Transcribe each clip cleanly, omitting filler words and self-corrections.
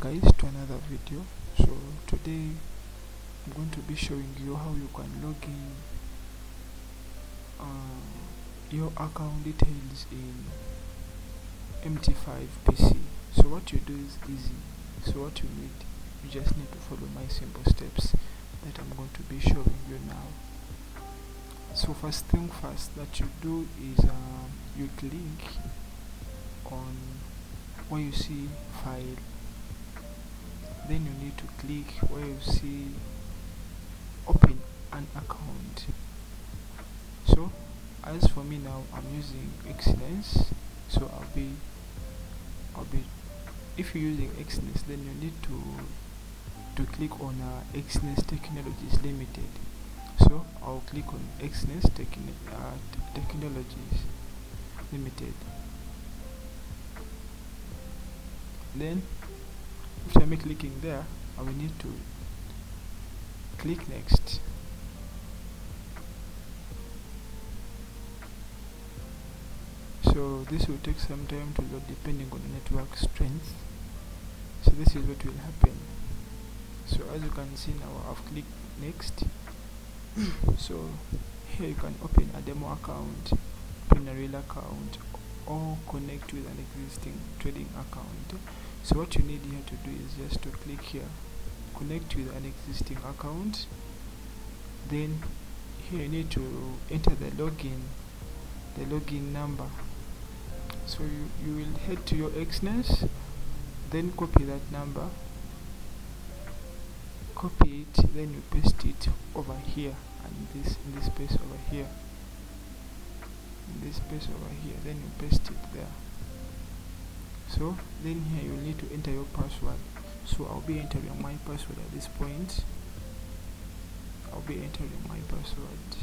Guys, to another video. So today I'm going to be showing you how you can log in your account details in MT5 PC. So what you do is easy. So what you need, you just need to follow my simple steps that I'm going to be showing you now. So first thing first that you do is you click on where you see file. Then you need to click where you see open an account. So as for me now, I'm using Excellence. So I'll be if you're using Excellence, then you need to click on Excellence Technologies Limited. So I'll click on Excellence Technologies Limited. Then after me clicking there, I will need to click next. So this will take some time to load depending on the network strength. So this is what will happen. So as you can see now, I've clicked next. So here you can open a demo account, open a real account, or connect with an existing trading account. So what you need here to do is just to click here, connect with an existing account. Then here you need to enter the login number. So you will head to your Excellence, then copy that number, copy it, then you paste it over here, and in this space over here, then you paste it there. So then here you will need to enter your password. So I'll be entering my password at this point. I'll be entering my password.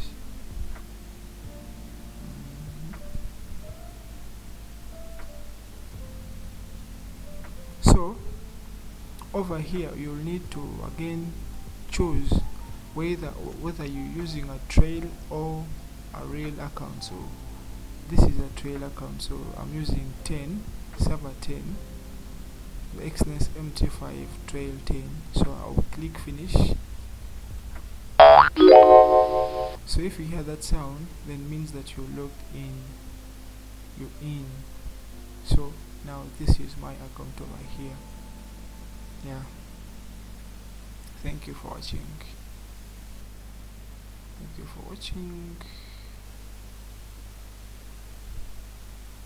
So over here you'll need to again choose whether you're using a trail or a real account. So this is a trail account, so I'm using 10 server 10, the Excellence MT5 trail 10. So I'll click finish. So if you hear that sound, then means that you're logged in, you're in. So now this is my account over here. Yeah, thank you for watching.